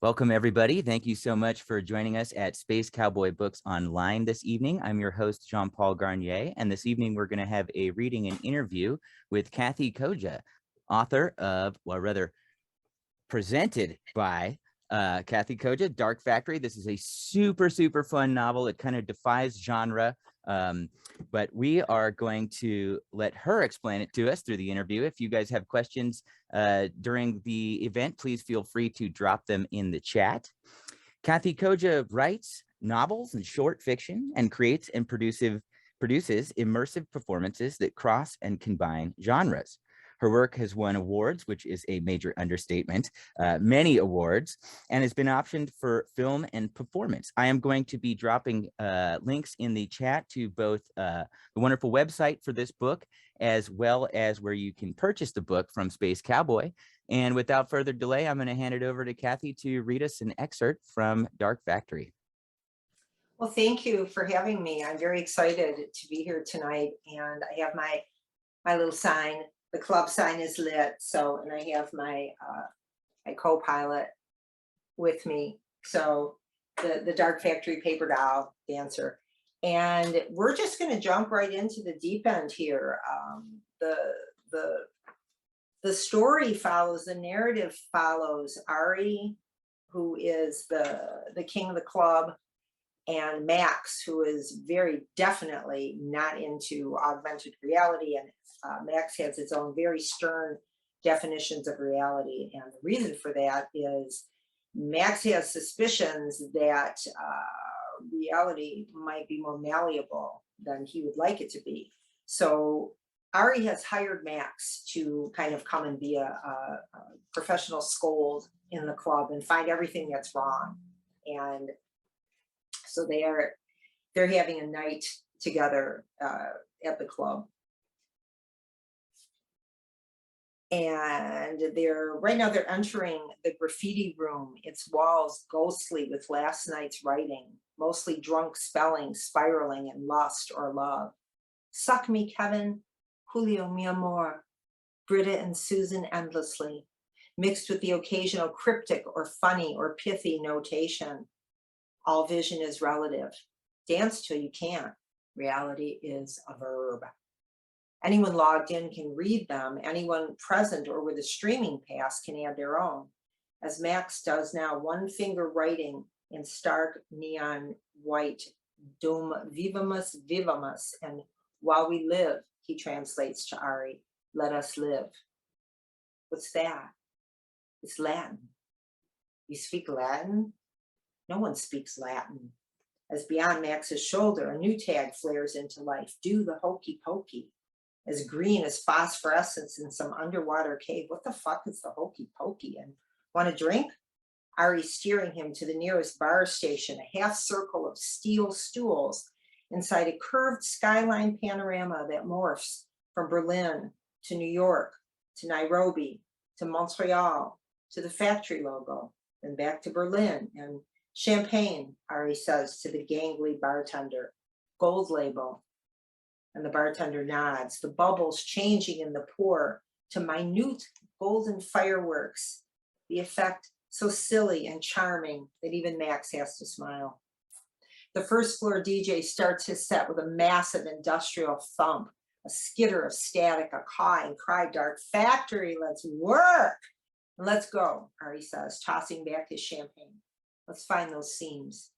Welcome, everybody. Thank you so much for joining us at Space Cowboy Books Online this evening. I'm your host, Jean-Paul Garnier, and this evening we're going to have a reading and interview with Kathe Koja, author of, well, rather presented by Kathe Koja, Dark Factory. This is a super, super fun novel. It kind of defies genre, but we are going to let her explain it to us through the interview. If you guys have questions during the event, please feel free to drop them in the chat. Kathe Koja writes novels and short fiction and creates and produces immersive performances that cross and combine genres. Her work has won awards, which is a major understatement, many awards, and has been optioned for film and performance. I am going to be dropping links in the chat to both the wonderful website for this book, as well as where you can purchase the book from Space Cowboy. And without further delay, I'm going to hand it over to Kathe to read us an excerpt from Dark Factory. Well, thank you for having me. I'm very excited to be here tonight, and I have my little sign. The club sign is lit, so, and I have my co-pilot with me. So the Dark Factory paper doll dancer, and we're just going to jump right into the deep end here. The story follows, the narrative follows Ari, who is the king of the club, and Max, who is very definitely not into augmented reality. And Max has its own very stern definitions of reality. And the reason for that is Max has suspicions that reality might be more malleable than he would like it to be. So Ari has hired Max to kind of come and be a professional scold in the club and find everything that's wrong. And so they're having a night together at the club, and right now they're entering the graffiti room. Its walls ghostly with last night's writing, mostly drunk spelling, spiraling in lust or love. Suck me, Kevin, Julio, mi amor, Britta and Susan endlessly, mixed with the occasional cryptic or funny or pithy notation. All vision is relative. Dance till you can't. Reality is a verb. Anyone logged in can read them. Anyone present or with a streaming pass can add their own. As Max does now, one finger writing in stark neon white, Dum vivamus vivamus, and while we live, he translates to Ari, let us live. What's that? It's Latin. You speak Latin? No one speaks Latin. As beyond Max's shoulder, a new tag flares into life. Do the hokey pokey. As green as phosphorescence in some underwater cave. What the fuck is the hokey pokey? And want a drink? Ari steering him to the nearest bar station, a half circle of steel stools inside a curved skyline panorama that morphs from Berlin to New York, to Nairobi, to Montreal, to the factory logo, then back to Berlin, and champagne, Ari says to the gangly bartender, gold label. And the bartender nods, the bubbles changing in the pour to minute golden fireworks, the effect so silly and charming that even Max has to smile. The first floor DJ starts his set with a massive industrial thump, a skitter of static, a caw and cry, Dark Factory, let's work. And let's go, Ari says, tossing back his champagne. Let's find those seams.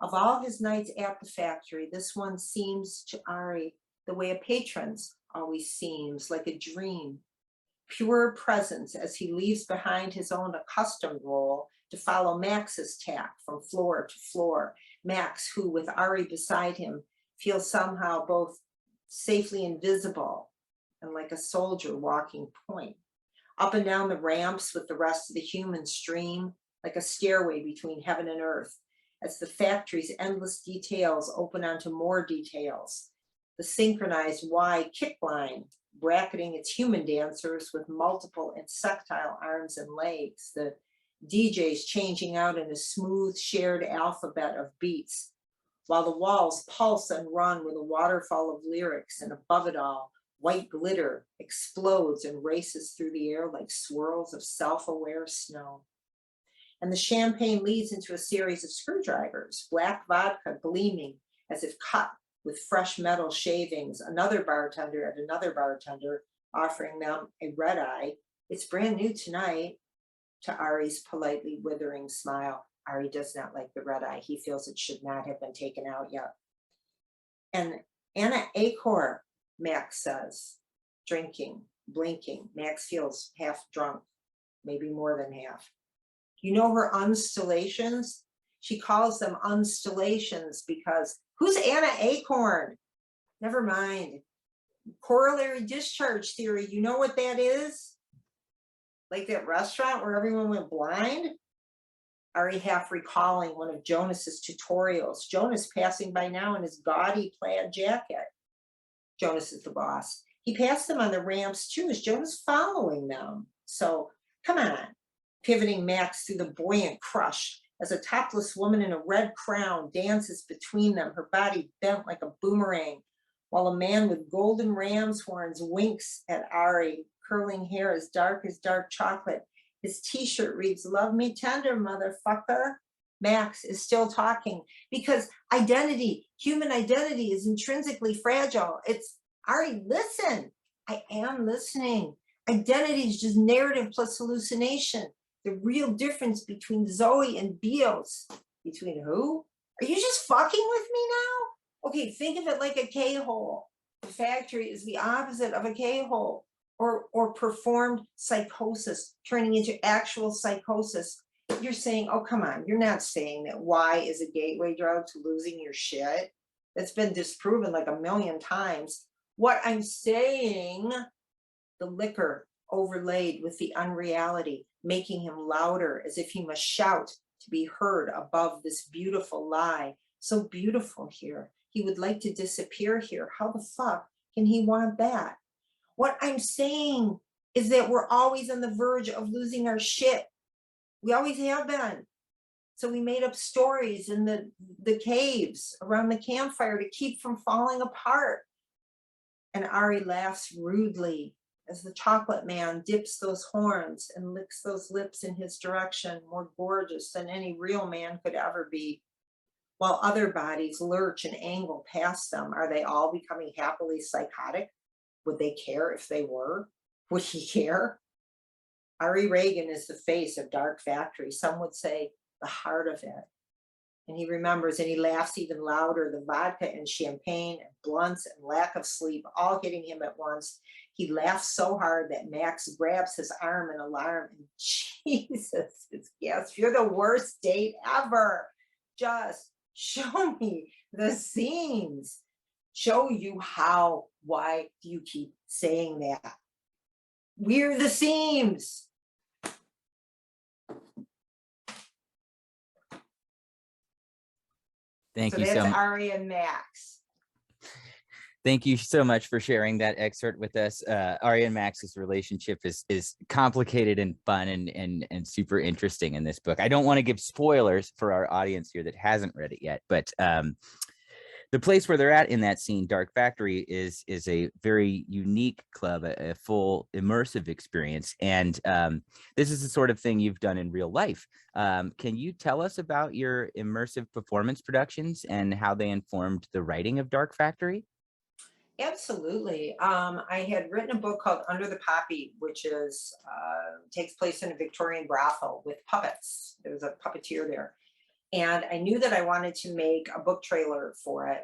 Of all his nights at the factory, this one seems to Ari the way a patron's always seems, like a dream. Pure presence as he leaves behind his own accustomed role to follow Max's tack from floor to floor. Max, who with Ari beside him, feels somehow both safely invisible and like a soldier walking point. Up and down the ramps with the rest of the human stream, like a stairway between heaven and earth, as the factory's endless details open onto more details. The synchronized Y kick line, bracketing its human dancers with multiple insectile arms and legs. The DJs changing out in a smooth shared alphabet of beats, while the walls pulse and run with a waterfall of lyrics, and above it all, white glitter explodes and races through the air like swirls of self-aware snow. And the champagne leads into a series of screwdrivers, black vodka gleaming as if cut with fresh metal shavings, another bartender and another bartender offering them a red eye. It's brand new tonight, to Ari's politely withering smile. Ari does not like the red eye. He feels it should not have been taken out yet. And Anna Acor, Max says, drinking, blinking. Max feels half drunk, maybe more than half. You know her unstellations? She calls them unstellations because who's Anna Acorn? Never mind. Corollary discharge theory. You know what that is? Like that restaurant where everyone went blind? Ari half recalling one of Jonas's tutorials. Jonas passing by now in his gaudy plaid jacket. Jonas is the boss. He passed them on the ramps too. Is Jonas following them? So come on. Pivoting Max through the buoyant crush as a topless woman in a red crown dances between them, her body bent like a boomerang, while a man with golden ram's horns winks at Ari, curling hair as dark chocolate. His t-shirt reads, "Love me tender, motherfucker." Max is still talking because identity, human identity, is intrinsically fragile. It's Ari, listen. I am listening. Identity is just narrative plus hallucination. The real difference between Zoe and Bios. Between who? Are you just fucking with me now? Okay, think of it like a K-hole. The factory is the opposite of a K-hole. Or performed psychosis, turning into actual psychosis. You're saying, oh, come on, you're not saying that Y is a gateway drug to losing your shit. That's been disproven like a million times. What I'm saying, the liquor overlaid with the unreality, making him louder as if he must shout to be heard above this beautiful lie. So beautiful here. He would like to disappear here. How the fuck can he want that? What I'm saying is that we're always on the verge of losing our shit. We always have been. So we made up stories in the caves around the campfire to keep from falling apart. And Ari laughs rudely as the chocolate man dips those horns and licks those lips in his direction, more gorgeous than any real man could ever be. While other bodies lurch and angle past them, are they all becoming happily psychotic? Would they care if they were? Would he care? Ari Reagan is the face of Dark Factory. Some would say the heart of it. And he remembers and he laughs even louder, the vodka and champagne and blunts and lack of sleep all hitting him at once. He laughs so hard that Max grabs his arm in alarm. And Jesus, yes, you're the worst date ever. Just show me the scenes. Show you how. Why do you keep saying that? We're the seams. Thank So you that's so much. Ari and Max. Thank you so much for sharing that excerpt with us. Ari and Max's relationship is complicated and fun and super interesting in this book. I don't want to give spoilers for our audience here that hasn't read it yet, but the place where they're at in that scene, Dark Factory, is a very unique club, a full immersive experience. And this is the sort of thing you've done in real life. Can you tell us about your immersive performance productions and how they informed the writing of Dark Factory? Absolutely. I had written a book called Under the Poppy, which is takes place in a Victorian brothel with puppets. There was a puppeteer there. And I knew that I wanted to make a book trailer for it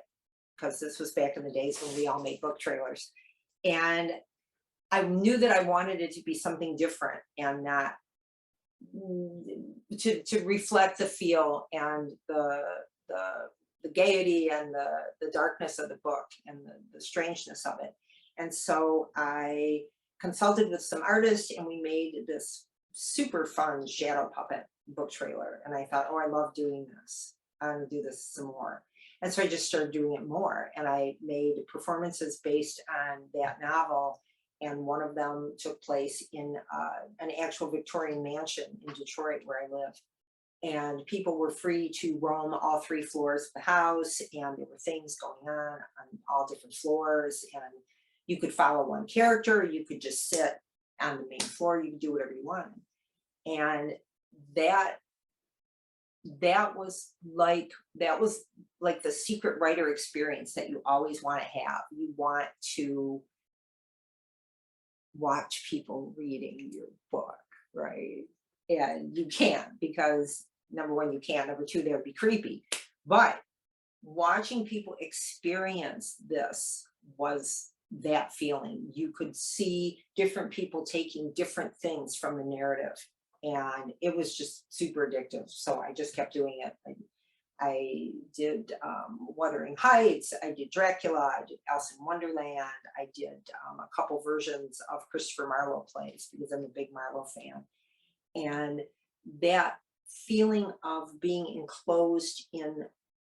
because this was back in the days when we all made book trailers. And I knew that I wanted it to be something different and not to reflect the feel and the gaiety and the darkness of the book and the strangeness of it. And so I consulted with some artists and we made this super fun shadow puppet book trailer. And I thought, oh, I love doing this. I'm gonna do this some more. And so I just started doing it more. And I made performances based on that novel. And one of them took place in an actual Victorian mansion in Detroit where I live. And people were free to roam all 3 floors of the house. And there were things going on all different floors. And you could follow one character. You could just sit on the main floor. You could do whatever you wanted. And that that was like the secret writer experience that you always want to have. You want to watch people reading your book, right? And you can't, because number one, you can't. Number two, that would be creepy. But watching people experience this was that feeling. You could see different people taking different things from the narrative, and it was just super addictive. So I just kept doing it. I did Wuthering Heights, I did Dracula, I did Alice in Wonderland, I did a couple versions of Christopher Marlowe plays because I'm a big Marlowe fan. And that feeling of being enclosed in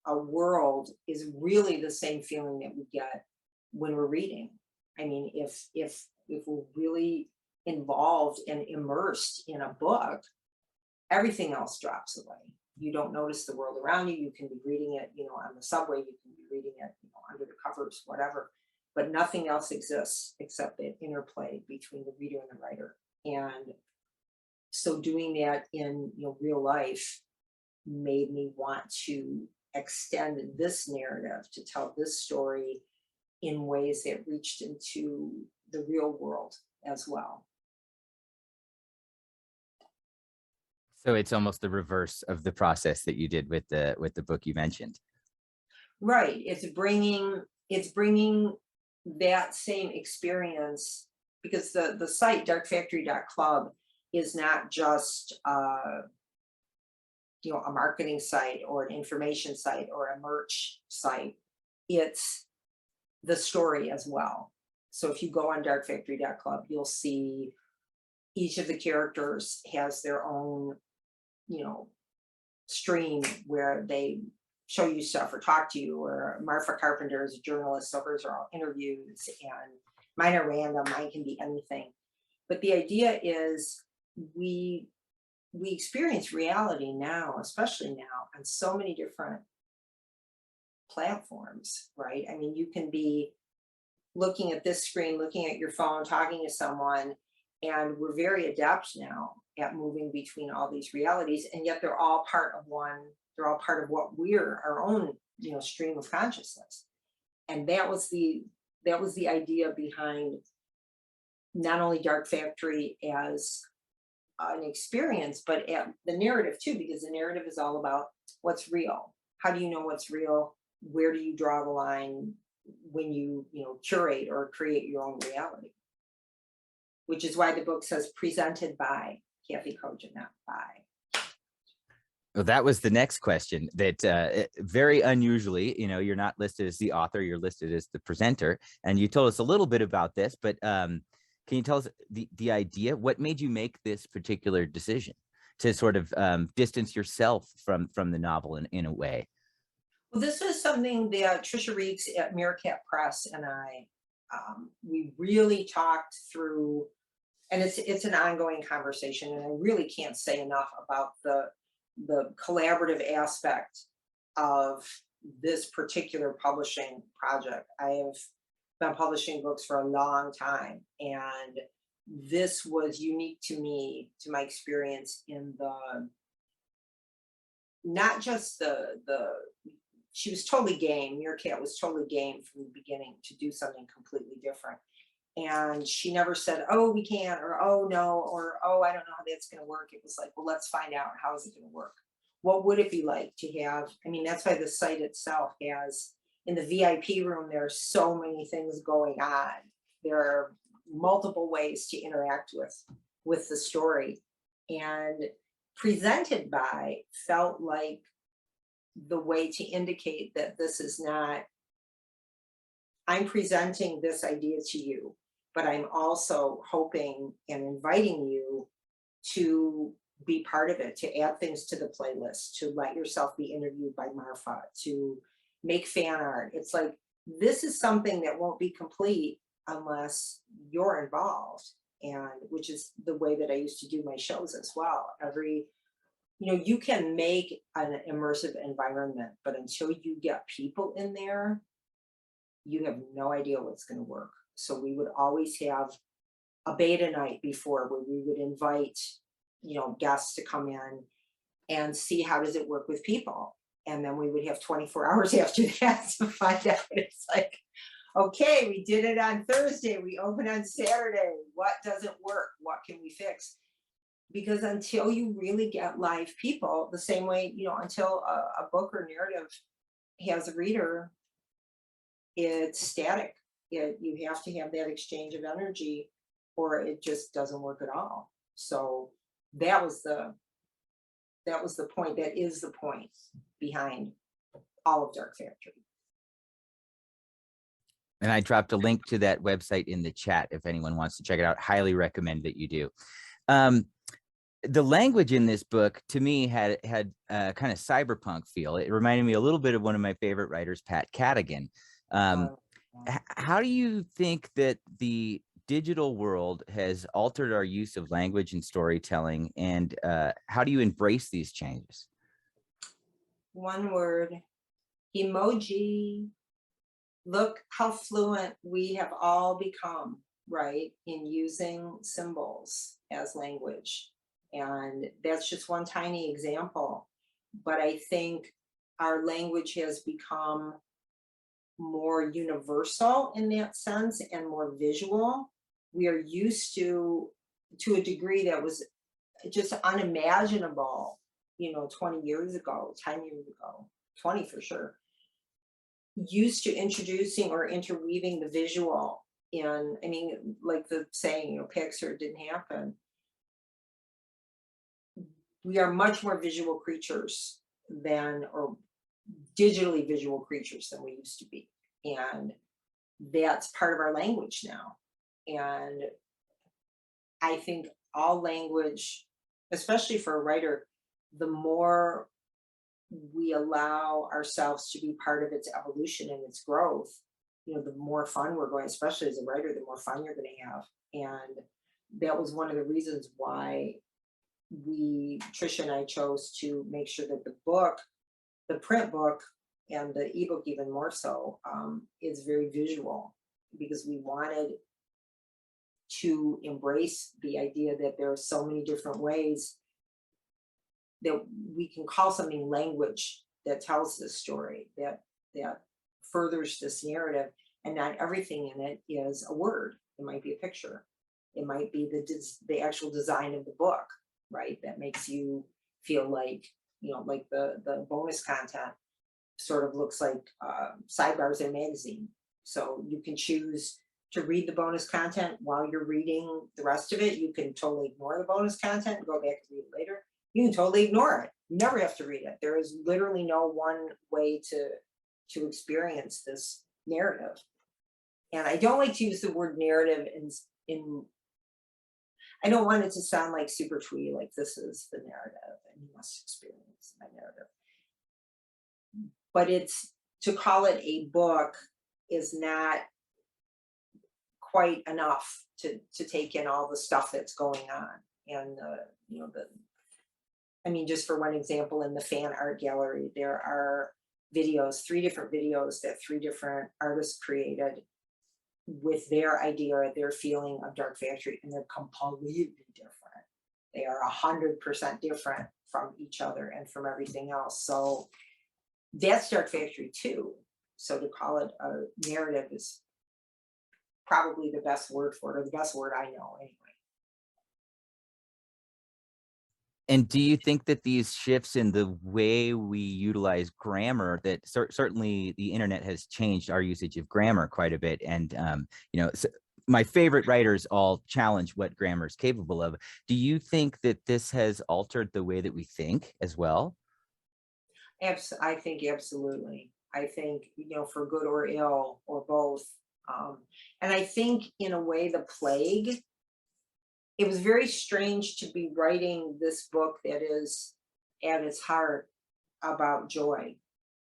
a world is really the same feeling that we get when we're reading. I mean, if we're really involved and immersed in a book, everything else drops away. You don't notice the world around you. You can be reading it, on the subway, you can be reading it, under the covers, whatever, but nothing else exists except that interplay between the reader and the writer. And so doing that in real life made me want to extend this narrative to tell this story in ways that reached into the real world as well. So it's almost the reverse of the process that you did with the book you mentioned. Right. It's bringing that same experience, because the site darkfactory.club is not just a marketing site or an information site or a merch site. It's the story as well. So if you go on darkfactory.club, you'll see each of the characters has their own stream where they show you stuff or talk to you, or Marfa Carpenter is a journalist, so hers are all interviews, and mine are random, mine can be anything. But the idea is we experience reality now, especially now, on so many different platforms, right? I mean, you can be looking at this screen, looking at your phone, talking to someone, and we're very adept now at moving between all these realities, and yet they're all part of what we're, our own stream of consciousness. And that was the idea behind not only Dark Factory as an experience, but the narrative too, because the narrative is all about what's real. How do you know what's real? Where do you draw the line when you curate or create your own reality? Which is why the book says presented by Kathe Koja, not by. Well, that was the next question that very unusually, you're not listed as the author, you're listed as the presenter. And you told us a little bit about this, but can you tell us the idea? What made you make this particular decision to sort of distance yourself from the novel in a way? Well, this was something that Trisha Reeks at Meerkat Press and I, we really talked through, and it's an ongoing conversation, and I really can't say enough about the collaborative aspect of this particular publishing project. I have been publishing books for a long time, and this was unique to me, to my experience in not just she was totally game. Meerkat was totally game from the beginning to do something completely different. And she never said, oh, we can't, or oh, no, or oh, I don't know how that's going to work. It was like, well, let's find out, how is it going to work? What would it be like to have, I mean, that's why the site itself has, in the VIP room, there are so many things going on. There are multiple ways to interact with the story. And presented by felt like the way to indicate that this is not, I'm presenting this idea to you, but I'm also hoping and inviting you to be part of it, to add things to the playlist, to let yourself be interviewed by Marfa, to make fan art. It's like, this is something that won't be complete unless you're involved, and which is the way that I used to do my shows as well. You can make an immersive environment, but until you get people in there, you have no idea what's going to work. So we would always have a beta night before, where we would invite, guests to come in and see how does it work with people. And then we would have 24 hours after that to find out. It's like, okay, we did it on Thursday, we open on Saturday. What doesn't work? What can we fix? Because until you really get live people, the same way, until a book or narrative has a reader, it's static. You have to have that exchange of energy, or it just doesn't work at all. So that was the point. That is the point behind all of Dark Factory. And I dropped a link to that website in the chat if anyone wants to check it out. Highly recommend that you do. The language in this book, to me, had a kind of cyberpunk feel. It reminded me a little bit of one of my favorite writers, Pat Cadigan. How do you think that the digital world has altered our use of language and storytelling, and how do you embrace these changes? One word: emoji. Look how fluent we have all become, right, in using symbols as language. And that's just one tiny example. But I think our language has become more universal in that sense and more visual. We are used to a degree that was just unimaginable, 20 years ago, 10 years ago, 20 for sure. Used to introducing or interweaving the visual in, like the saying, Pixar didn't happen. We are much more visual creatures or digitally visual creatures than we used to be. And that's part of our language now. And I think all language, especially for a writer, the more we allow ourselves to be part of its evolution and its growth, the more fun we're going, especially as a writer, the more fun you're going to have. And that was one of the reasons why Trisha and I chose to make sure that the book, the print book, and the ebook even more so, is very visual, because we wanted to embrace the idea that there are so many different ways that we can call something language that tells this story, that furthers this narrative. And not everything in it is a word. It might be a picture. It might be the actual design of the book, right? That makes you feel like, like the bonus content sort of looks like sidebars in a magazine. So you can choose to read the bonus content while you're reading the rest of it. You can totally ignore the bonus content and go back and read it later. You can totally ignore it. You never have to read it. There is literally no one way to experience this narrative. And I don't like to use the word narrative in I don't want it to sound like super twee, like this is the narrative and you must experience my narrative. But to call it a book is not quite enough to take in all the stuff that's going on. And just for one example, in the fan art gallery, there are videos, 3 different videos that 3 different artists created with their idea, their feeling of Dark Factory, and they're completely different. They are 100% different from each other and from everything else. So that's Dark Factory too. So to call it a narrative is probably the best word for it, or the best word I know anyway. And do you think that these shifts in the way we utilize grammar, that certainly the internet has changed our usage of grammar quite a bit, and my favorite writers all challenge what grammar is capable of. Do you think that this has altered the way that we think as well? I think absolutely. I think, for good or ill, or both. And I think in a way, the plague, it was very strange to be writing this book that is at its heart about joy,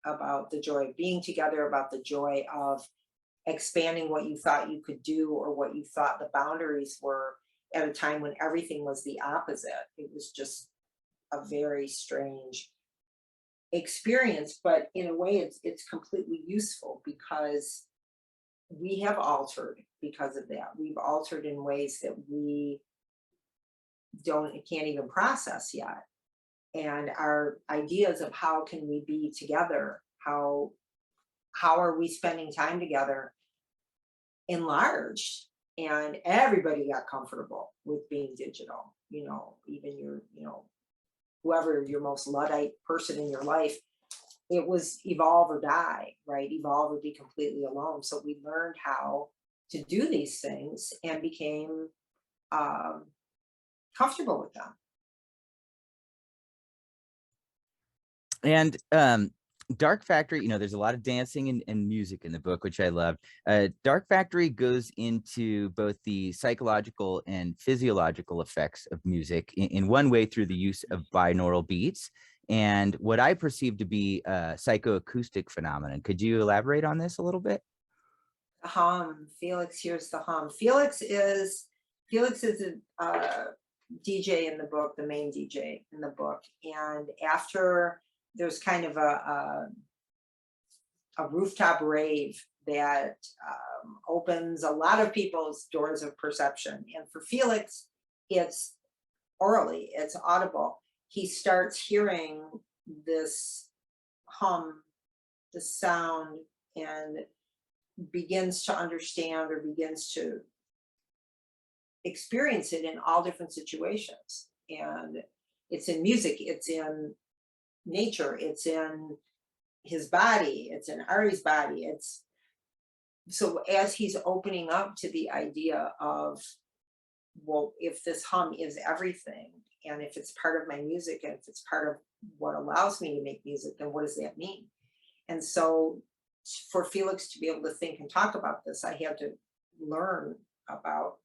about the joy of being together, about the joy of expanding what you thought you could do or what you thought the boundaries were, at a time when everything was the opposite. It was just a very strange experience, but in a way it's completely useful, because we have altered because of that. We've altered in ways that we can't even process yet. and our ideas of how can we be together, how are we spending time together, enlarged, and everybody got comfortable with being digital. Even whoever your most Luddite person in your life, it was evolve or die, right? Evolve or be completely alone. So we learned how to do these things and became um, comfortable with them. And Dark Factory, there's a lot of dancing and music in the book, which I loved. Dark Factory goes into both the psychological and physiological effects of music in one way through the use of binaural beats and what I perceive to be a psychoacoustic phenomenon. Could you elaborate on this a little bit? The hum. Felix hears the hum. Felix is a DJ in the book, the main DJ in the book. And after there's kind of a rooftop rave that opens a lot of people's doors of perception. And for Felix, it's orally, it's audible. He starts hearing this hum, the sound, and begins to understand or begins to experience it in all different situations. And it's in music, it's in nature, it's in his body, it's in Ari's body. It's so as he's opening up to the idea of, well, if this hum is everything, and if it's part of my music, and if it's part of what allows me to make music, then what does that mean? And so for Felix to be able to think and talk about this, I had to learn about.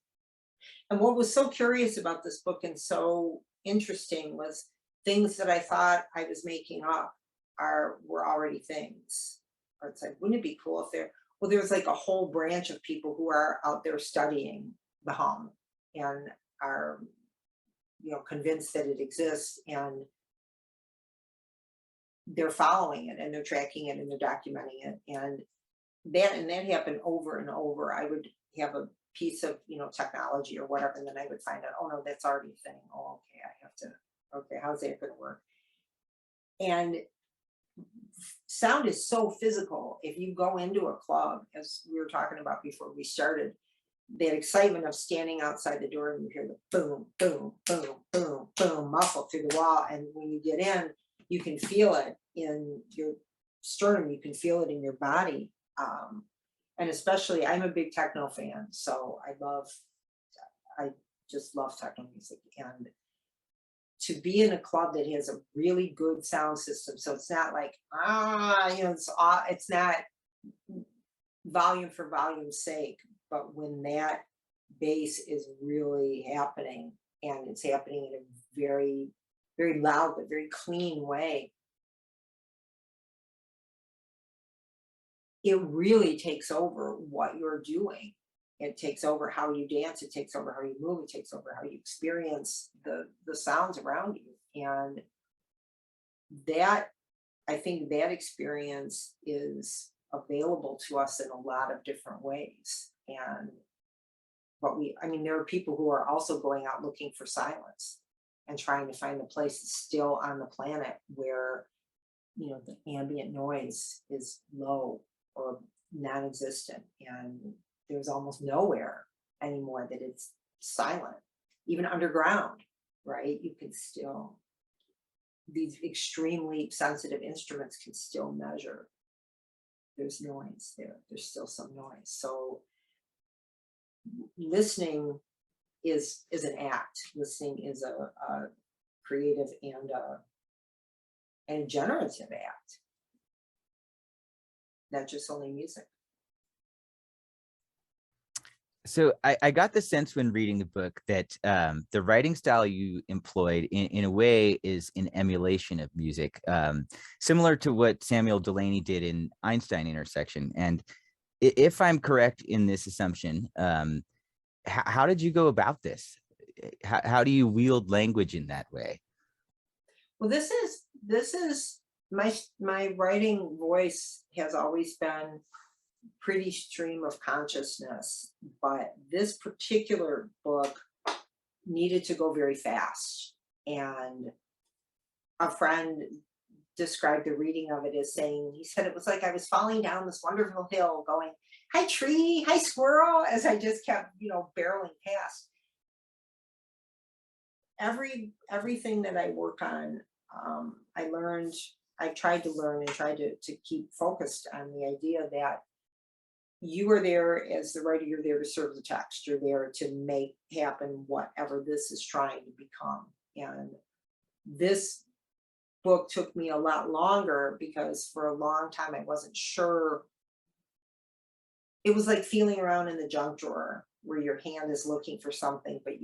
And what was so curious about this book and so interesting was things that I thought I was making up were already things. Or it's like, wouldn't it be cool if there's like a whole branch of people who are out there studying the hum and are, convinced that it exists, and they're following it and they're tracking it and they're documenting it. And that happened over and over. I would have a piece of, technology or whatever, and then I would find out, oh no, that's already a thing. Oh, okay, I have to, okay, how's that going to work? And sound is so physical. If you go into a club, as we were talking about before we started, that excitement of standing outside the door and you hear the boom, boom, boom, boom, boom, muffled through the wall. And when you get in, you can feel it in your sternum, you can feel it in your body. And especially, I'm a big techno fan, so I just love techno music. And to be in a club that has a really good sound system, so it's not like, it's not volume for volume's sake, but when that bass is really happening, and it's happening in a very, very loud but very clean way, it really takes over what you're doing. It takes over how you dance, it takes over how you move, it takes over how you experience the sounds around you. And that, I think that experience is available to us in a lot of different ways. And there are people who are also going out looking for silence and trying to find the places still on the planet where, the ambient noise is low or non-existent, and there's almost nowhere anymore that it's silent. Even underground, right? You can still, these extremely sensitive instruments can still measure. There's noise there. There's still some noise. So listening is an act. Listening is a creative and a generative act, not just only music. So I got the sense when reading the book that the writing style you employed in a way is an emulation of music, similar to what Samuel Delany did in Einstein Intersection. And if I'm correct in this assumption, how did you go about this? How do you wield language in that way? Well, this is my writing voice has always been pretty stream of consciousness, but this particular book needed to go very fast. And a friend described the reading of it as saying, he said it was like I was falling down this wonderful hill going, hi tree, hi squirrel, as I just kept, barreling past. Everything that I work on, I've tried to learn and tried to keep focused on the idea that you are there as the writer, you're there to serve the text, you're there to make happen whatever this is trying to become. And this book took me a lot longer because for a long time I wasn't sure. It was like feeling around in the junk drawer where your hand is looking for something, but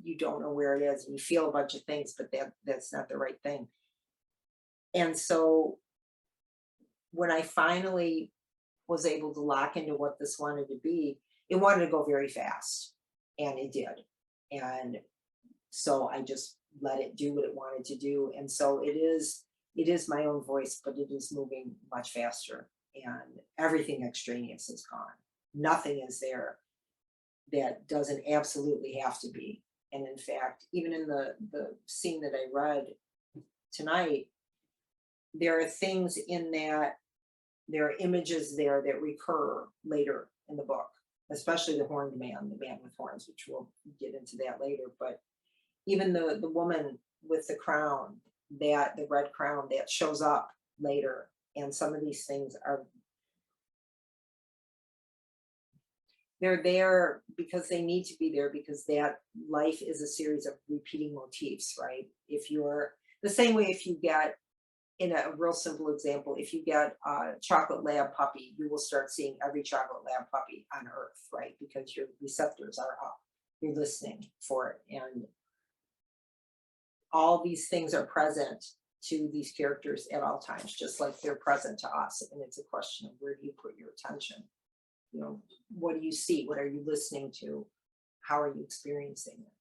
you don't know where it is, and you feel a bunch of things, but that's not the right thing. And so when I finally was able to lock into what this wanted to be, it wanted to go very fast, and it did. And so I just let it do what it wanted to do. And so it is my own voice, but it is moving much faster, and everything extraneous is gone. Nothing is there that doesn't absolutely have to be. And in fact, even in the scene that I read tonight, there are things in that, there are images there that recur later in the book, especially the horned man, the man with horns, which we'll get into that later. But even the woman with the crown, the red crown that shows up later, and some of these things they're there because they need to be there, because that life is a series of repeating motifs, right? If you're the same way, if you get, in a real simple example, if you get a chocolate lab puppy, you will start seeing every chocolate lab puppy on earth, right? Because your receptors are up, you're listening for it. And all these things are present to these characters at all times, just like they're present to us. And it's a question of, where do you put your attention? What do you see? What are you listening to? How are you experiencing it?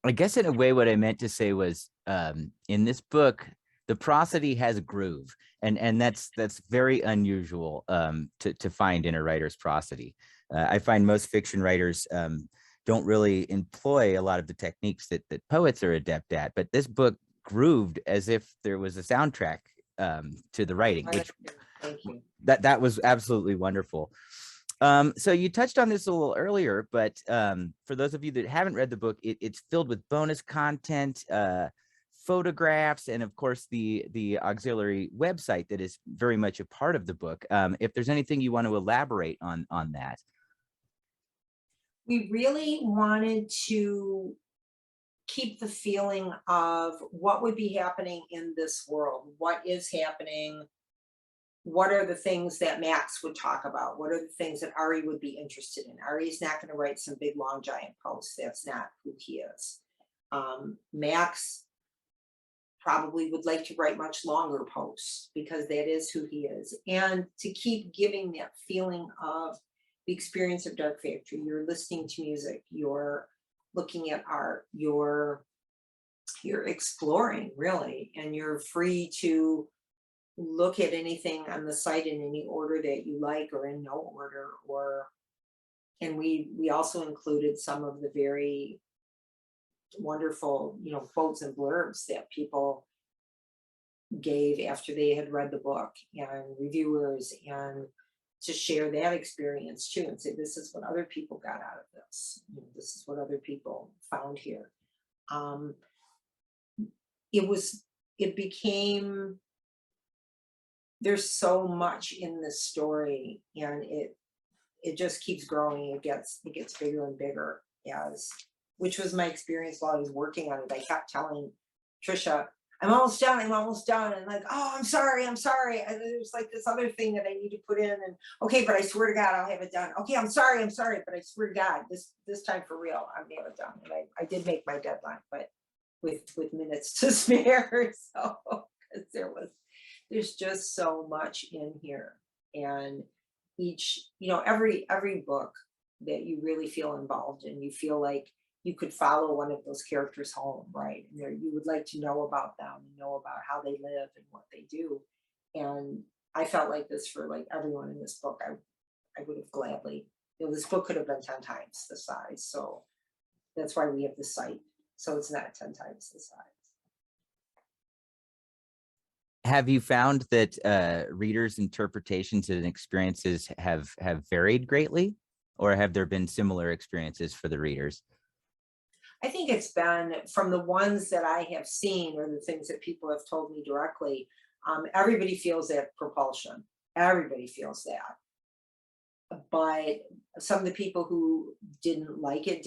I guess in a way, what I meant to say was, in this book, the prosody has a groove, and that's very unusual to find in a writer's prosody. I find most fiction writers don't really employ a lot of the techniques that poets are adept at, but this book grooved as if there was a soundtrack to the writing, which Thank you. that was absolutely wonderful. So you touched on this a little earlier, but for those of you that haven't read the book, it's filled with bonus content, photographs, and of course the auxiliary website that is very much a part of the book. If there's anything you want to elaborate on that. We really wanted to keep the feeling of what would be happening in this world, what is happening. What are the things that Max would talk about? What are the things that Ari would be interested in? Ari is not going to write some big, long, giant posts. That's not who he is. Max probably would like to write much longer posts, because that is who he is. And to keep giving that feeling of the experience of Dark Factory, you're listening to music, you're looking at art, you're exploring, really, and you're free to look at anything on the site in any order that you like, or in no order. And we also included some of the very wonderful quotes and blurbs that people gave after they had read the book, and reviewers, and to share that experience too, and say, this is what other people got out of this, this is what other people found here. It became, there's so much in this story, and it just keeps growing. It gets bigger and bigger, which was my experience while I was working on it. I kept telling Trisha, I'm almost done, and like, oh, I'm sorry, and there's like this other thing that I need to put in, and okay, but I swear to God I'll have it done. Okay, I'm sorry, but I swear to God this time for real I'm gonna have it done. And I did make my deadline, but with minutes to spare. So because there's just so much in here, and every book that you really feel involved in, you feel like you could follow one of those characters home, right? And you would like to know about them, and know about how they live and what they do. And I felt like this for like everyone in this book. I would have gladly, this book could have been 10 times the size. So that's why we have the site So it's not 10 times the size. Have you found that readers' interpretations and experiences have varied greatly, or have there been similar experiences for the readers? I think it's been from the ones that I have seen or the things that people have told me directly. Everybody feels that propulsion. Everybody feels that. But some of the people who didn't like it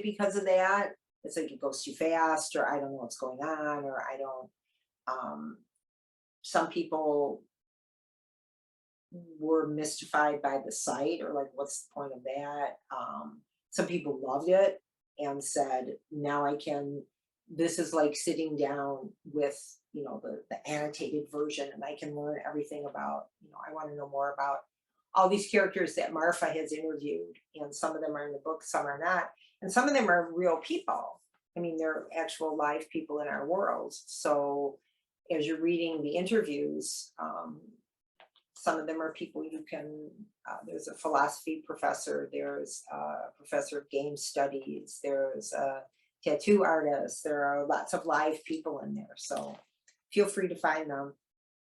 because of that. It's like it goes too fast, or I don't know what's going on, or I don't. Some people were mystified by the site, or like, what's the point of that? Some people loved it and said, now I can, this is like sitting down with, the annotated version, and I can learn everything about, I want to know more about all these characters that Marfa has interviewed. And some of them are in the book, some are not. And some of them are real people. I mean, they're actual live people in our world. So as you're reading the interviews, some of them are people you can, there's a philosophy professor, there's a professor of game studies, there's a tattoo artist, there are lots of live people in there. So feel free to find them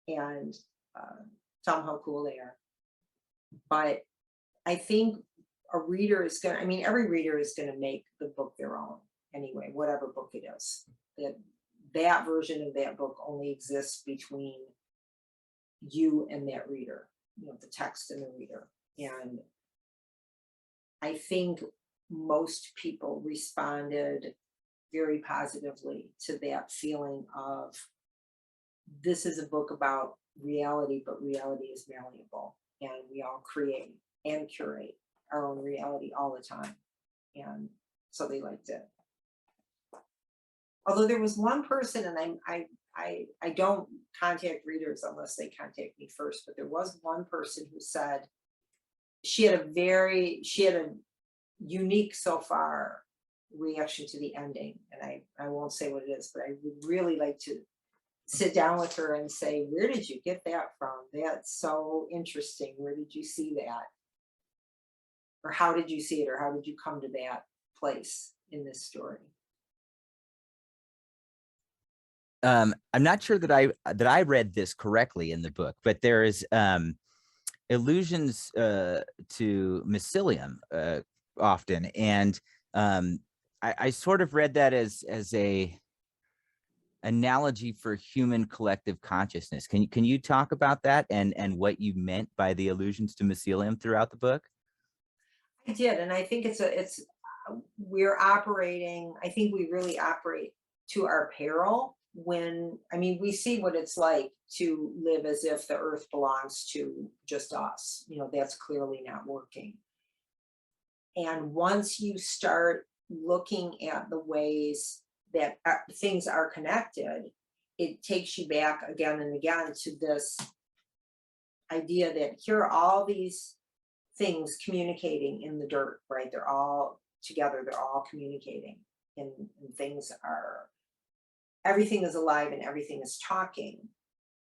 and tell them how cool they are. But I think a reader is going to, I mean, every reader is going to make the book their own anyway, whatever book it is. That version of that book only exists between you and that reader, the text and the reader. And I think most people responded very positively to that feeling of, this is a book about reality, but reality is malleable, and we all create and curate our own reality all the time. And so they liked it. Although there was one person, and I don't contact readers unless they contact me first, but there was one person who said she had a unique so far reaction to the ending. And I won't say what it is, but I would really like to sit down with her and say, where did you get that from? That's so interesting. Where did you see that? Or how did you see it? Or how did you come to that place in this story? I'm not sure that I read this correctly in the book, but there is allusions to mycelium often, and I sort of read that as a analogy for human collective consciousness. Can you talk about that and what you meant by the allusions to mycelium throughout the book? I did, and I think we're operating. I think we really operate to our peril when, I mean, we see what it's like to live as if the earth belongs to just us. That's clearly not working. And once you start looking at the ways that things are connected, it takes you back again and again to this idea that here are all these things communicating in the dirt, right? They're all together, they're all communicating, and everything is alive and everything is talking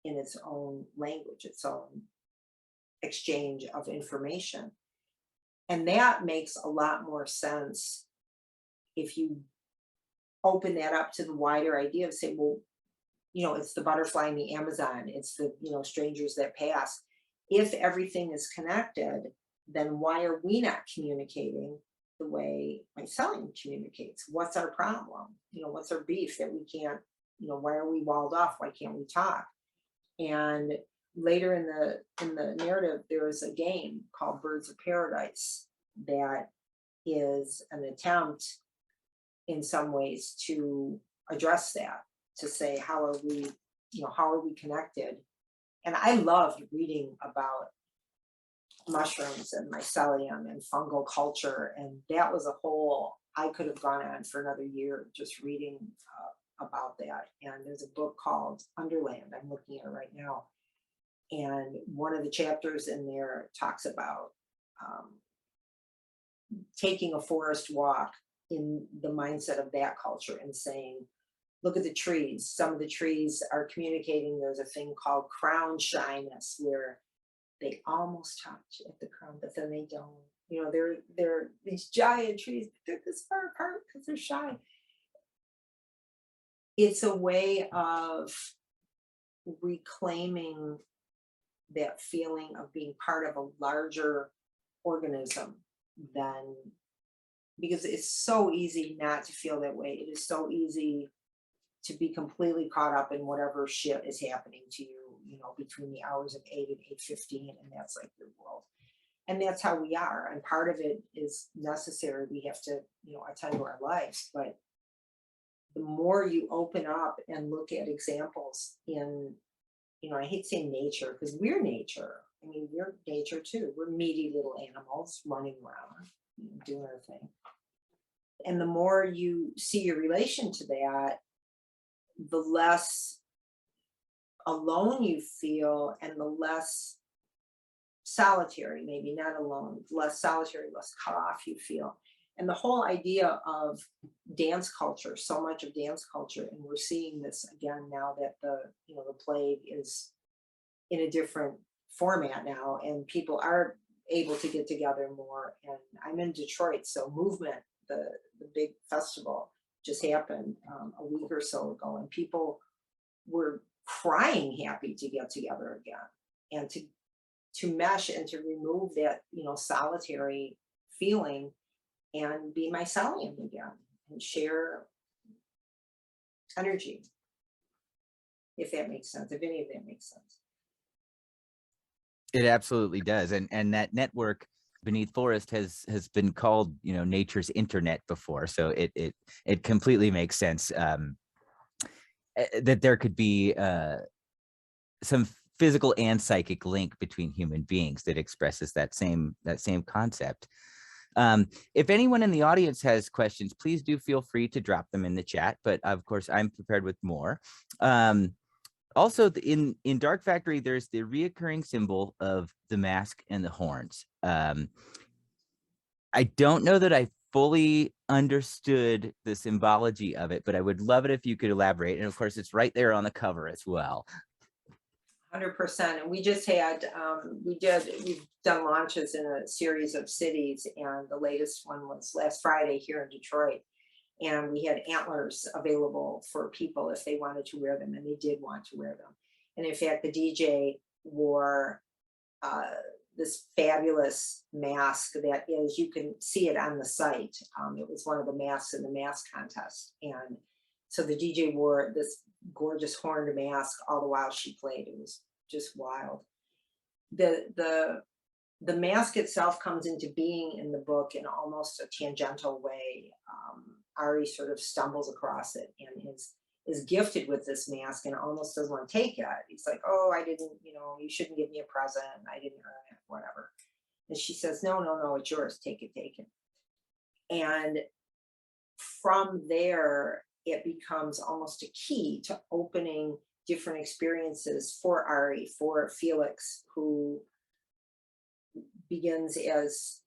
in its own language, its own exchange of information. And that makes a lot more sense if you open that up to the wider idea of saying, well, it's the butterfly in the Amazon, it's the, strangers that pass. If everything is connected, then why are we not communicating the way mycelium communicates? What's our problem? What's our beef that we can't, why are we walled off? Why can't we talk? And later in the narrative, there is a game called Birds of Paradise that is an attempt in some ways to address that, to say, how are we connected? And I loved reading about mushrooms and mycelium and fungal culture, and that was a whole, I could have gone on for another year just reading about that. And there's a book called Underland, I'm looking at it right now, and one of the chapters in there talks about taking a forest walk in the mindset of that culture and saying, look at the trees. Some of the trees are communicating. There's a thing called crown shyness, where they almost touch at the crown, but then they don't. They're these giant trees, but they're this far apart because they're shy. it's a way of reclaiming that feeling of being part of a larger organism than, because it's so easy not to feel that way. It is so easy to be completely caught up in whatever shit is happening to you, between the hours of 8 and 8:15, and that's like your world. And that's how we are. And part of it is necessary. We have to, attend to our lives. But the more you open up and look at examples in, I hate saying nature because we're nature. I mean, we're nature too. We're meaty little animals running around, doing our thing. And the more you see your relation to that, the less alone you feel and the less solitary, maybe not alone, less solitary, less cut off you feel. And the whole idea of dance culture, so much of dance culture, and we're seeing this again now that the plague is in a different format now, and people are able to get together more. And I'm in Detroit, so Movement, the big festival, just happened a week or so ago, and people were crying happy to get together again and to mesh and to remove that solitary feeling and be mycelium again and share energy, if that makes sense, if any of that makes sense. It absolutely does. And that network beneath forest has been called, nature's internet before. So it completely makes sense that there could be some physical and psychic link between human beings that expresses that same concept. If anyone in the audience has questions, please do feel free to drop them in the chat. But of course, I'm prepared with more. Also, in Dark Factory, there's the reoccurring symbol of the mask and the horns. I don't know that I fully understood the symbology of it, but I would love it if you could elaborate. And of course, it's right there on the cover as well. 100%. And we just had, we've done launches in a series of cities, and the latest one was last Friday here in Detroit. And we had antlers available for people if they wanted to wear them, and they did want to wear them. And in fact, the DJ wore this fabulous mask that is, you can see it on the site. It was one of the masks in the mask contest. And so the DJ wore this gorgeous horned mask all the while she played. It was just wild. The mask itself comes into being in the book in almost a tangential way. Ari sort of stumbles across it and is gifted with this mask and almost doesn't want to take it. He's like, oh, I didn't, you shouldn't give me a present. I didn't earn it, whatever. And she says, no, it's yours. Take it. And from there, it becomes almost a key to opening different experiences for Ari, for Felix, who begins as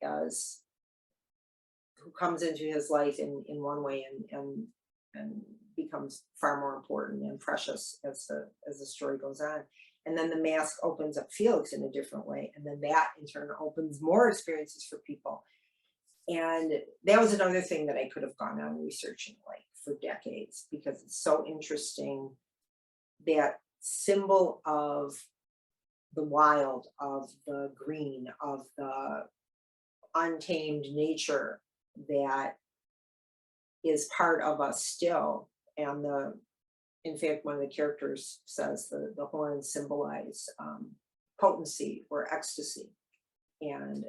who comes into his life in one way and becomes far more important and precious as the story goes on. And then the mask opens up Felix in a different way, and then that in turn opens more experiences for people. And that was another thing that I could have gone on researching like for decades, because it's so interesting, that symbol of the wild, of the green, of the untamed nature that is part of us still. And in fact, one of the characters says the horns symbolize potency or ecstasy. And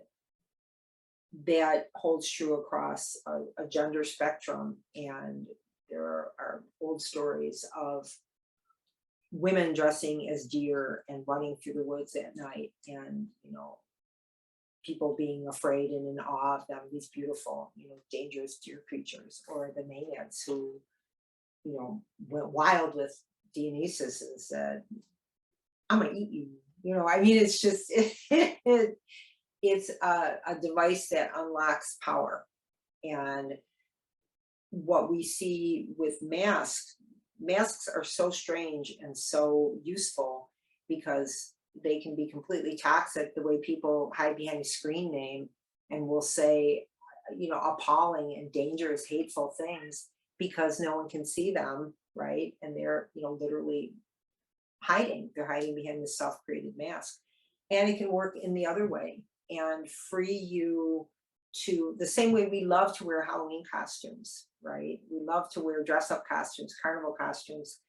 that holds true across a gender spectrum. And there are old stories of women dressing as deer and running through the woods at night, and people being afraid and in awe of them, these beautiful dangerous deer creatures, or the maenads who went wild with Dionysus and said, I'm gonna eat you. I mean, it's just it's a device that unlocks power. And what we see with masks are so strange and so useful, because they can be completely toxic, the way people hide behind a screen name and will say appalling and dangerous, hateful things because no one can see them, right? And they're, literally hiding. They're hiding behind the self-created mask. And it can work in the other way and free you to the same way we love to wear Halloween costumes, right? We love to wear dress up costumes, carnival costumes,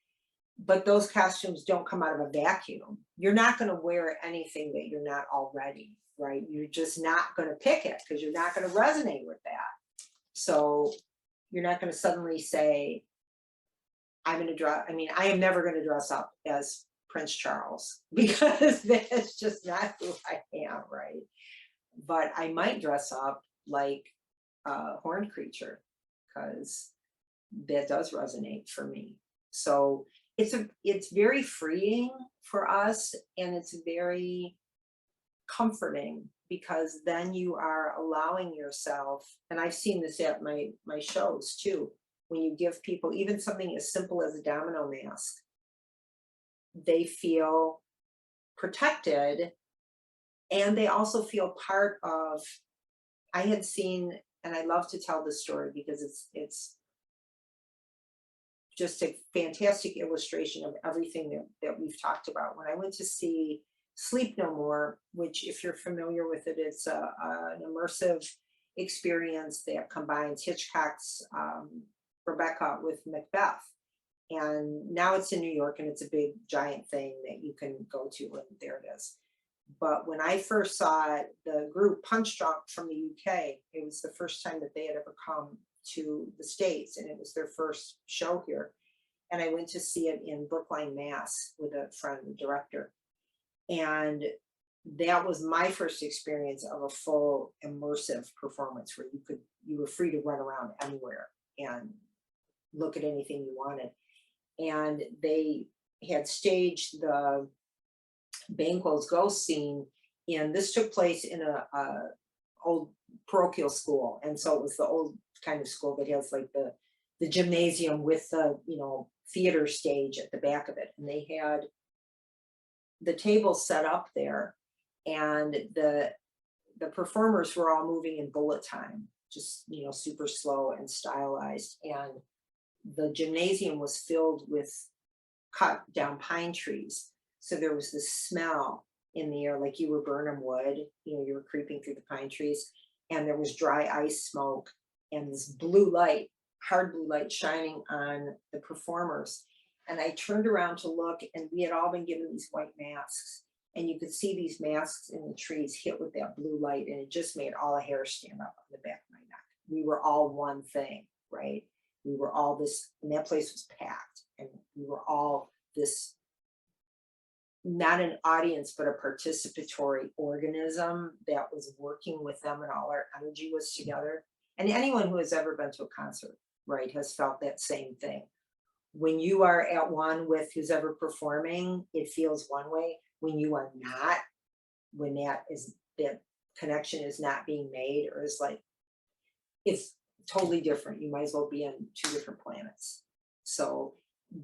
but those costumes don't come out of a vacuum. You're not going to wear anything that you're not already, right? You're just not going to pick it because you're not going to resonate with that. So you're not going to suddenly say, I'm going to dress. I mean, I am never going to dress up as Prince Charles because that's just not who I am, right? But I might dress up like a horned creature because that does resonate for me. So it's very freeing for us, and it's very comforting because then you are allowing yourself, and I've seen this at my shows too, when you give people even something as simple as a domino mask, they feel protected, and they also feel part of. I had seen, and I love to tell this story because it's just a fantastic illustration of everything that we've talked about. When I went to see Sleep No More, which, if you're familiar with it, it's an immersive experience that combines Hitchcock's Rebecca with Macbeth. And now it's in New York, and it's a big giant thing that you can go to, and there it is. But when I first saw it, the group Punch Drunk from the UK, it was the first time that they had ever come to the States, and it was their first show here. And I went to see it in Brookline, Mass, with a friend, the director. And that was my first experience of a full immersive performance where you were free to run around anywhere and look at anything you wanted. And they had staged the Banquo's ghost scene, and this took place in a old parochial school, and so it was the old kind of school that has like the gymnasium with the theater stage at the back of it, and they had the tables set up there, and the performers were all moving in bullet time, just super slow and stylized, and the gymnasium was filled with cut down pine trees. So there was this smell in the air, like you were burning wood, you were creeping through the pine trees, and there was dry ice smoke and this blue light, hard blue light shining on the performers. And I turned around to look, and we had all been given these white masks, and you could see these masks in the trees hit with that blue light, and it just made all the hair stand up on the back of my neck. We were all one thing, right? We were all this, and that place was packed, and we were all this, not an audience, but a participatory organism that was working with them, and all our energy was together. And anyone who has ever been to a concert, right, has felt that same thing. When you are at one with who's ever performing, it feels one way. When you are not, when that connection is not being made, or is like, it's totally different. You might as well be on two different planets. So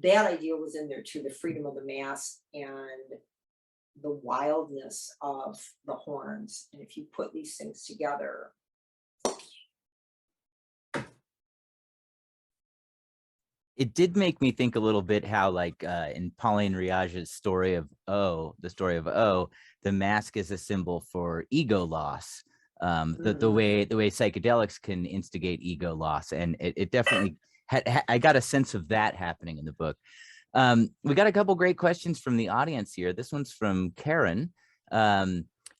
that idea was in there too, the freedom of the mask and the wildness of the horns. And if you put these things together, It did make me think a little bit how, like, in Pauline Riage's story of O, the mask is a symbol for ego loss. The way psychedelics can instigate ego loss, and it definitely I got a sense of that happening in the book. We got a couple great questions from the audience here. This one's from Karen.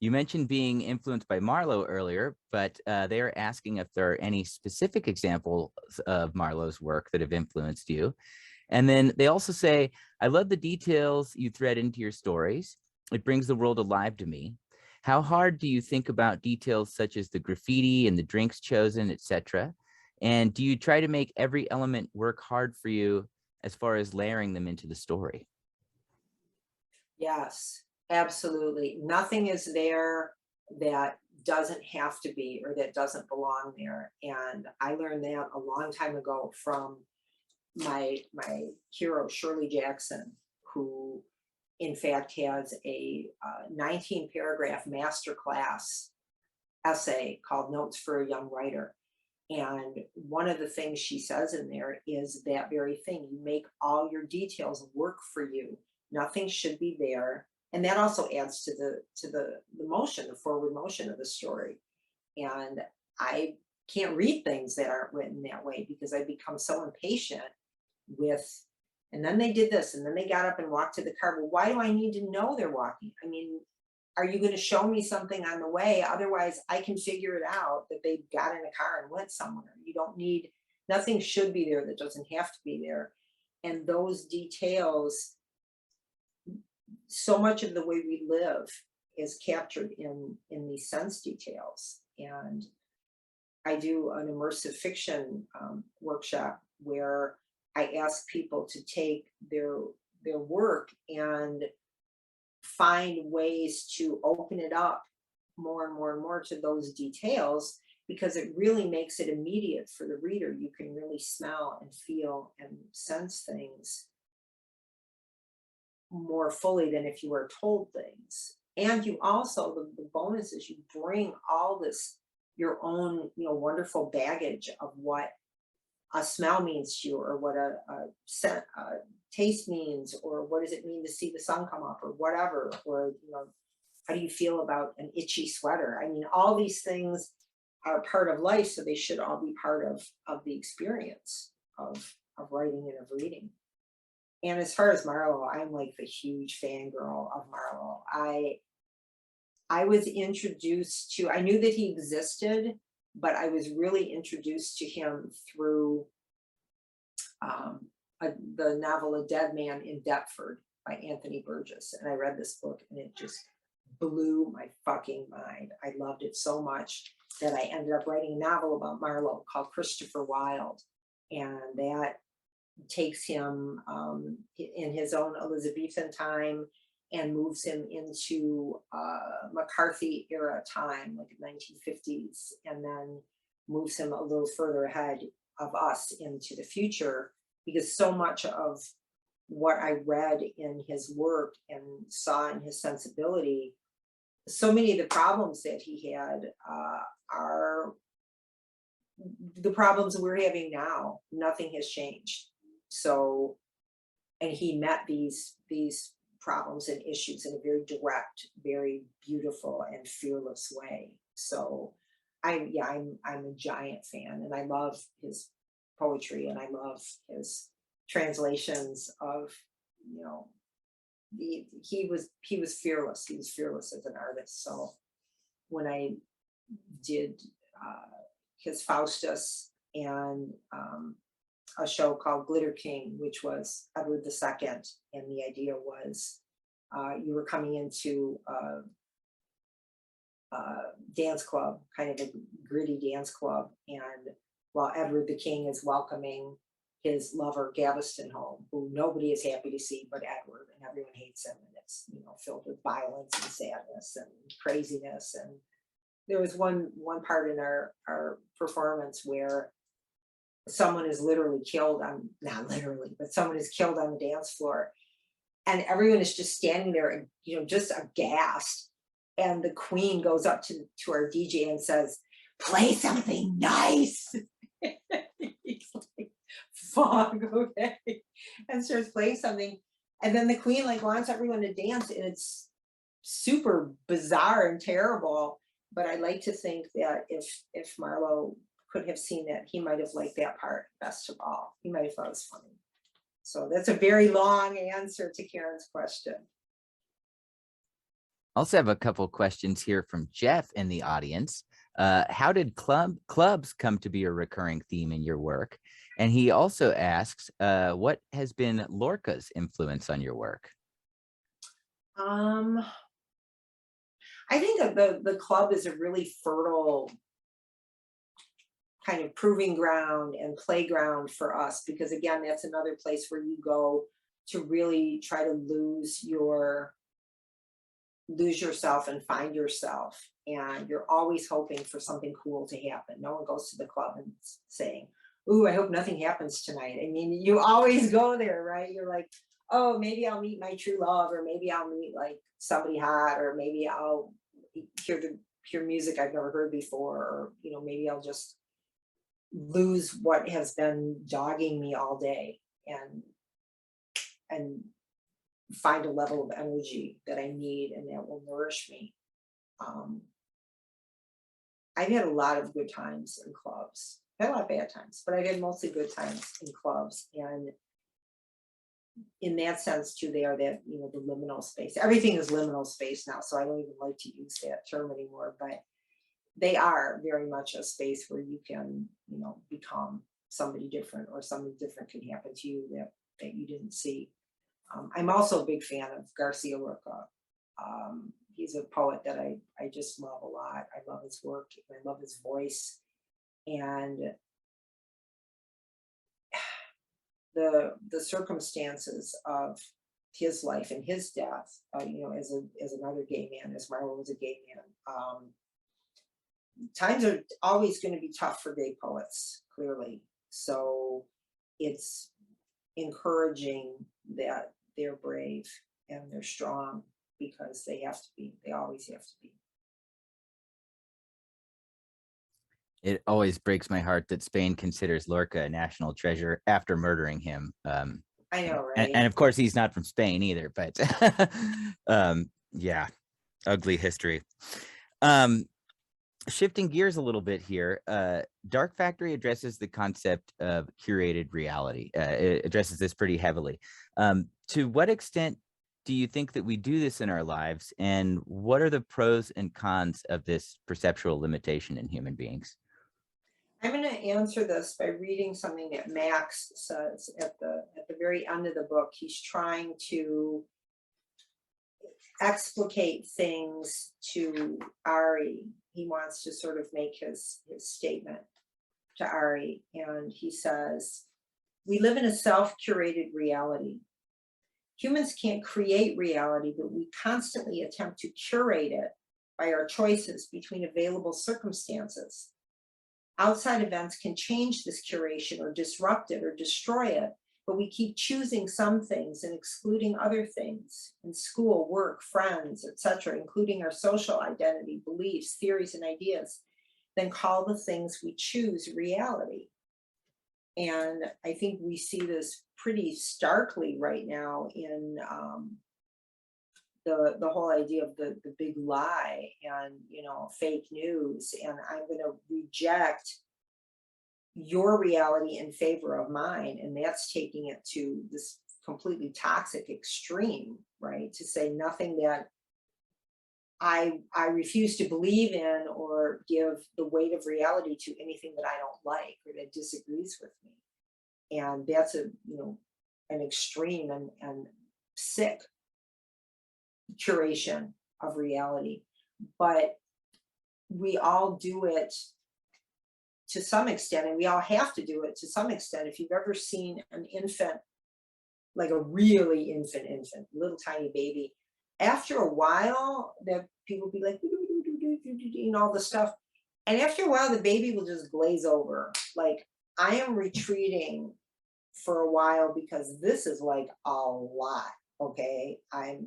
You mentioned being influenced by Marlowe earlier, but they are asking if there are any specific examples of Marlowe's work that have influenced you. And then they also say, I love the details you thread into your stories. It brings the world alive to me. How hard do you think about details such as the graffiti and the drinks chosen, etc.? And do you try to make every element work hard for you as far as layering them into the story? yes, absolutely. Nothing is there that doesn't have to be, or that doesn't belong there. And I learned that a long time ago from my hero, Shirley Jackson, who in fact has a 19-paragraph masterclass essay called Notes for a Young Writer. And one of the things she says in there is that very thing. You make all your details work for you. Nothing should be there. And that also adds to the motion, the forward motion of the story. And I can't read things that aren't written that way because I become so impatient with, and then they did this, and then they got up and walked to the car. Well, why do I need to know they're walking? I mean, are you going to show me something on the way? Otherwise, I can figure it out that they got in a car and went somewhere. You don't need, nothing should be there that doesn't have to be there. And those details, so much of the way we live is captured in these sense details. And I do an immersive fiction workshop where I ask people to take their work and find ways to open it up more and more and more to those details, because it really makes it immediate for the reader. You can really smell and feel and sense things more fully than if you were told things. And you also, the bonus is you bring all this, your own, wonderful baggage of what a smell means to you, or what a scent, taste means, or what does it mean to see the sun come up, or whatever, or how do you feel about an itchy sweater? I mean, all these things are part of life, so they should all be part of the experience of writing and of reading. And as far as Marlowe, I'm like the huge fangirl of Marlowe. I was introduced to, I knew that he existed, but I was really introduced to him through the novel A Dead Man in Deptford by Anthony Burgess. And I read this book and it just blew my fucking mind. I loved it so much that I ended up writing a novel about Marlowe called Christopher Wilde. And that takes him in his own Elizabethan time and moves him into McCarthy era time, like 1950s, and then moves him a little further ahead of us into the future, because so much of what I read in his work and saw in his sensibility, so many of the problems that he had are the problems we're having now. Nothing has changed. So, and he met these problems and issues in a very direct, very beautiful and fearless way. So I'm a giant fan, and I love his poetry, and I love his translations of, he was fearless. He was fearless as an artist. So when I did his Faustus and a show called Glitter King, which was Edward II, and the idea was you were coming into a dance club, kind of a gritty dance club, and while Edward the King is welcoming his lover Gaveston home, who nobody is happy to see but Edward, and everyone hates him, and it's filled with violence and sadness and craziness. And there was one part in our performance where someone is literally killed on, not literally, but someone is killed on the dance floor, and everyone is just standing there and just aghast. And the Queen goes up to our DJ and says, "Play something nice." He's like, "Fuck, okay," and starts playing something. And then the Queen wants everyone to dance, and it's super bizarre and terrible. But I like to think that if Marlowe could have seen that, he might have liked that part best of all. He might have thought it was funny. So that's a very long answer to Karen's question. Also have a couple questions here from Jeff in the audience. How did clubs come to be a recurring theme in your work? And he also asks, what has been Lorca's influence on your work? I think the club is a really fertile kind of proving ground and playground for us, because again, that's another place where you go to really try to lose yourself and find yourself. And you're always hoping for something cool to happen. No one goes to the club and saying, "Ooh, I hope nothing happens tonight." I mean, you always go there, right? You're like, "Oh, maybe I'll meet my true love, or maybe I'll meet somebody hot, or maybe I'll hear music I've never heard before, or maybe I'll just lose what has been dogging me all day, and find a level of energy that I need and that will nourish me. Um, I've had a lot of good times in clubs. I've had a lot of bad times, but I've had mostly good times in clubs. And in that sense, too, they are that, the liminal space. Everything is liminal space now, so I don't even like to use that term anymore. But they are very much a space where you can, become somebody different, or something different can happen to you that you didn't see. I'm also a big fan of Garcia Lorca. He's a poet that I just love a lot. I love his work. I love his voice. And the circumstances of his life and his death, as another gay man, as Marlowe was a gay man. Times are always going to be tough for gay poets, clearly. So it's encouraging that they're brave and they're strong, because they have to be. They always have to be. It always breaks my heart that Spain considers Lorca a national treasure after murdering him. I know, and, right? and of course, he's not from Spain either, but yeah, ugly history. Shifting gears a little bit here, Dark Factory addresses the concept of curated reality. It addresses this pretty heavily. To what extent do you think that we do this in our lives, and what are the pros and cons of this perceptual limitation in human beings? I'm going to answer this by reading something that Max says at the very end of the book. He's trying to explicate things to Ari. He wants to sort of make his statement to Ari, and he says, "We live in a self-curated reality. Humans can't create reality, but we constantly attempt to curate it by our choices between available circumstances. Outside events can change this curation, or disrupt it, or destroy it, but we keep choosing some things and excluding other things in school, work, friends, etc., including our social identity, beliefs, theories, and ideas, then call the things we choose reality." And I think we see this pretty starkly right now in the whole idea of the big lie and fake news. And I'm going to reject your reality in favor of mine, and that's taking it to this completely toxic extreme, right? To say nothing that I refuse to believe in or give the weight of reality to anything that I don't like or that disagrees with me. And that's an extreme and sick curation of reality. But we all do it to some extent, and we all have to do it to some extent. If you've ever seen an infant, like a really infant, little tiny baby, after a while, that people be like, all the stuff. And after a while, the baby will just glaze over. Like, I am retreating for a while because this is like a lot. Okay. I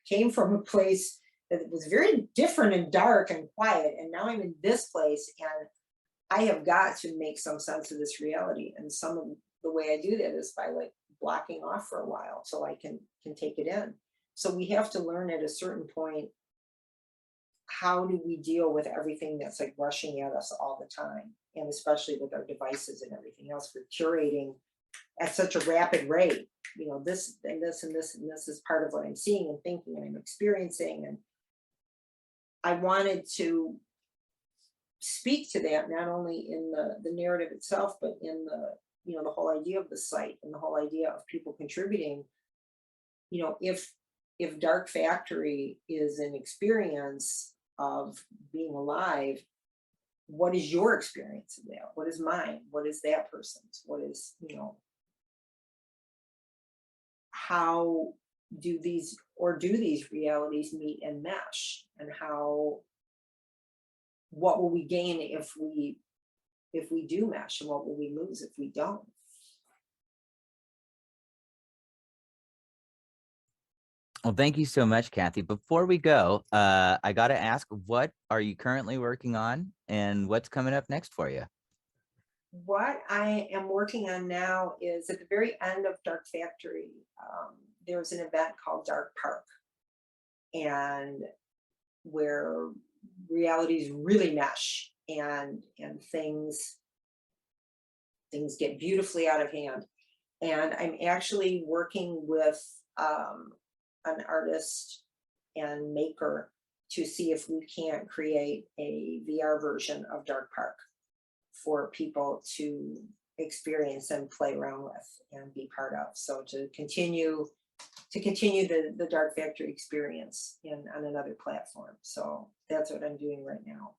came from a place that was very different and dark and quiet. And now I'm in this place, and I have got to make some sense of this reality. And some of the way I do that is by like blocking off for a while so I can take it in. So we have to learn at a certain point, how do we deal with everything that's like rushing at us all the time? And especially with our devices and everything else, we're curating at such a rapid rate. This and this and this and this is part of what I'm seeing and thinking and I'm experiencing. And I wanted to speak to that, not only in the narrative itself, but in the whole idea of the site and the whole idea of people contributing. If Dark Factory is an experience of being alive, what is your experience of that? What is mine? What is that person's? What is, how do these realities meet and mesh? And what will we gain if we do mesh, and what will we lose if we don't? Well, thank you so much, Kathe. Before we go, I got to ask, what are you currently working on and what's coming up next for you? What I am working on now is at the very end of Dark Factory, there's an event called Dark Park, and where realities really mesh and things get beautifully out of hand. And I'm actually working with an artist and maker to see if we can't create a VR version of Dark Park for people to experience and play around with and be part of. So to continue the Dark Factory experience on another platform. So that's what I'm doing right now.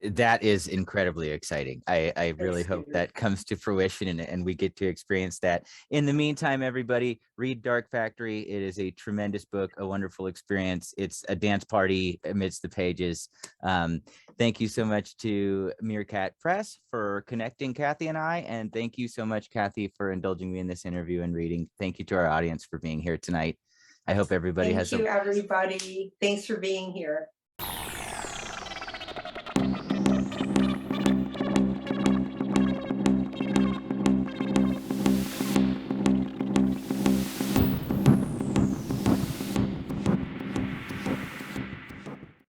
That is incredibly exciting. I really Thanks, hope Peter. that comes to fruition and we get to experience that. In the meantime, everybody, read Dark Factory. It is a tremendous book, a wonderful experience. It's a dance party amidst the pages. Thank you so much to Meerkat Press for connecting Kathe and I. And thank you so much, Kathe, for indulging me in this interview and reading. Thank you to our audience for being here tonight. I hope everybody Thank has you, everybody. Thanks for being here.